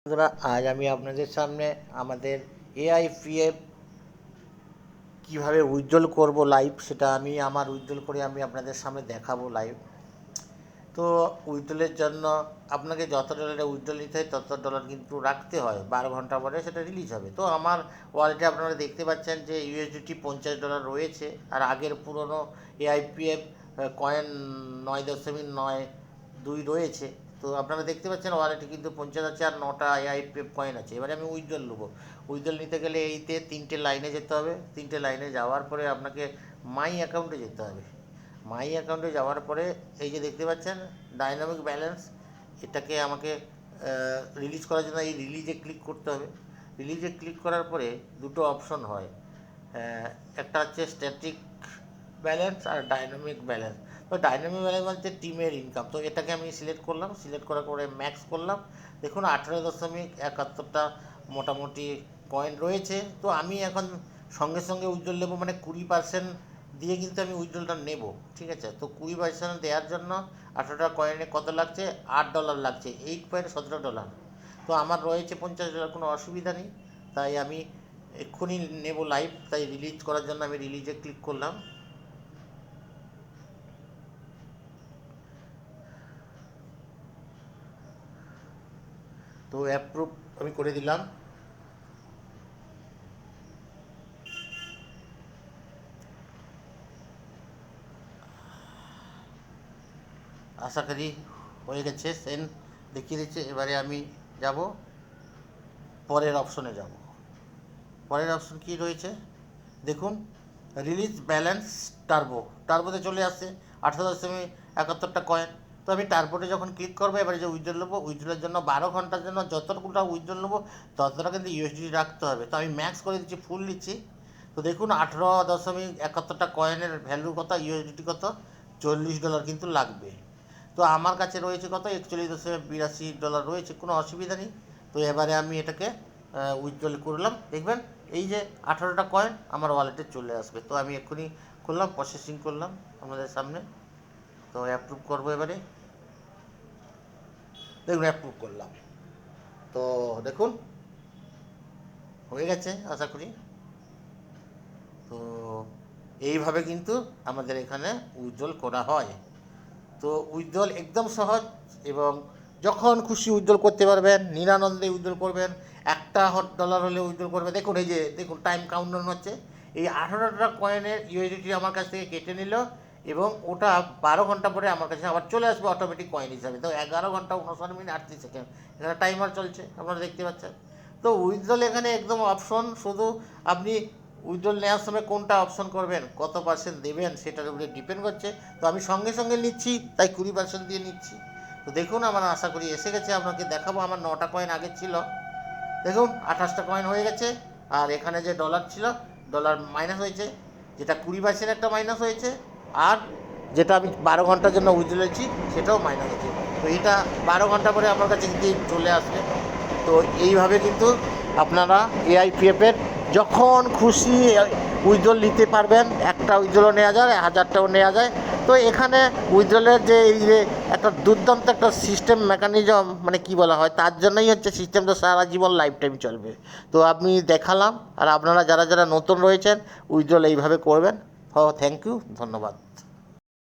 বন্ধুরা, আজ আমি আপনাদের সামনে আমাদের এআইপিএফ কীভাবে উইথড্রল করব লাইভ, সেটা আমি আমার উইথড্রল করে আমি আপনাদের সামনে দেখাবো লাইভ। তো উইথড্রলের জন্য আপনাকে যত ডলারে উইথড্রল নিতে হয় তত ডলার কিন্তু রাখতে হয়, 12 ঘন্টা পরে সেটা রিলিজ হবে। তো আমার ওয়ালেটে আপনারা দেখতে পাচ্ছেন যে ইউএসডিটি $50 রয়েছে, আর আগের পুরনো এআইপিএফ কয়েন 9.92 রয়েছে। তো আপনারা দেখতে পাচ্ছেন ওয়ালেটে কিন্তু 50 আছে আর 9টা এআইপিএফ কয়েন আছে। এবারে আমি উইথড্রল নেবো। উইথড্রল নিতে গেলে এইতে 3টে লাইনে যেতে হবে। 3টে লাইনে যাওয়ার পরে আপনাকে মাই অ্যাকাউন্টে যেতে হবে। মাই অ্যাকাউন্টে যাওয়ার পরে এই যে দেখতে পাচ্ছেন ডাইনামিক ব্যালেন্স, এটাকে আমাকে রিলিজ করার জন্য এই রিলিজে ক্লিক করতে হবে। রিলিজে ক্লিক করার পরে দুটো অপশন হয়, একটা হচ্ছে স্ট্যাটিক ব্যালেন্স আর ডাইনামিক ব্যালেন্স। তো ডাইনামিক ব্যালেন্স বলতে টিমের ইনকাম। তো এটাকে আমি সিলেক্ট করলাম, সিলেক্ট করার পরে ম্যাক্স করলাম। দেখুন 18.71টা মোটামুটি কয়েন রয়েছে। তো আমি এখন সঙ্গে সঙ্গে উইথড্রল নেবো, মানে 20% দিয়ে কিন্তু আমি উইথড্রলটা নেব, ঠিক আছে। তো 20% দেওয়ার জন্য 18টা কয়েনে কত লাগছে, $8 লাগছে, $8.17। তো আমার রয়েছে $50, কোনো অসুবিধা নেই। তাই আমি এক্ষুনি নেব লাইভ, তাই রিলিজ করার জন্য আমি রিলিজে ক্লিক করলাম। তো অ্যাপ্রুভ আমি করে দিলাম। আশা করি হয়ে গেছে, সেন্ড দেখিয়ে দিচ্ছে। এবারে আমি যাব পরের অপশনে যাব। পরের অপশন কী রয়েছে দেখুন, রিলিজ ব্যালেন্স টার্বো। টার্বোতে চলে আসছে 18.71টা কয়েন। তো আমি টার্বোতে যখন ক্লিক করবো, এবারে যে উইথড্রল নেবো, উইথড্রলের জন্য 12 ঘন্টার জন্য যতটুকুটা উইথড্রল নেবো ততটা কিন্তু ইউএসডি রাখতে হবে। তো আমি ম্যাক্স করে দিচ্ছি, ফুল নিচ্ছি। তো দেখুন 18.71টা কয়েনের ভ্যালু কত, ইউএসডি কত, $40 কিন্তু লাগবে। তো আমার কাছে রয়েছে কত, $41.82 রয়েছে, কোনো অসুবিধা নেই। তো এবারে আমি এটাকে উইথড্রল করলাম। দেখবেন এই যে 18টা কয়েন আমার ওয়ালেটে চলে আসবে। তো আমি এক্ষুনি করলাম, প্রসেসিং করলাম আপনাদের সামনে। তো অ্যাপ্রুভ করবো এবারে। দেখুন অ্যাপ্রুভ করলাম। তো দেখুন হয়ে গেছে আশা করি। তো এইভাবে কিন্তু আমাদের এখানে উইথড্রল করা হয়। তো উইথড্রল একদম সহজ, এবং যখন খুশি উইথড্রল করতে পারবেন, নিরানন্দে উইথড্রল করবেন। $1 হলে উইথড্রল করবে। দেখুন এই যে দেখুন টাইম কাউন্টডাউন হচ্ছে। এই 18টা কয়েনের ইউএসডিটি আমার কাছ থেকে কেটে নিল, এবং ওটা 12 ঘন্টা পরে আমার কাছে আবার চলে আসবে অটোমেটিক কয়েন হিসাবে। তো 11 ঘন্টা 59 মিনিট 38 সেকেন্ড এখানে টাইমার চলছে, আপনারা দেখতে পাচ্ছেন। তো উইথড্রল এখানে একদম অপশন, শুধু আপনি উইথড্রল নেওয়ার সময় কোনটা অপশন করবেন, কত পার্সেন্ট দেবেন সেটার উপরে ডিপেন্ড করছে। তো আমি সঙ্গে সঙ্গে নিচ্ছি, তাই 20% দিয়ে নিচ্ছি। তো দেখুন আমার আশা করি এসে গেছে। আপনাকে দেখাবো, আমার 9টা কয়েন আগে ছিল, দেখুন 28টা কয়েন হয়ে গেছে। আর এখানে যে ডলার ছিল, ডলার মাইনাস হয়েছে, যেটা 20% একটা মাইনাস হয়েছে, আর যেটা আমি 12 ঘন্টার জন্য উইথড্রল নিচ্ছি সেটাও মাইনাস হয়েছে। তো এটা 12 ঘন্টা পরে আমার কাছে কিন্তু চলে আসবে। তো এইভাবে কিন্তু আপনারা এআইপিএফের যখন খুশি উইথড্রল নিতে পারবেন। একটা উইথড্রলও নেওয়া যায়, 1000টাও নেওয়া যায়। তো এখানে উইথড্রলের যে এই যে একটা দুর্দান্ত একটা সিস্টেম মেকানিজম, মানে কি বলা হয়, তার জন্যই হচ্ছে সিস্টেমটা সারা জীবন লাইফ টাইম চলবে। তো আপনি দেখালাম, আর আপনারা যারা যারা নতুন রয়েছেন উইথড্রল এইভাবে করবেন। থ্যাংক ইউ, ধন্যবাদ।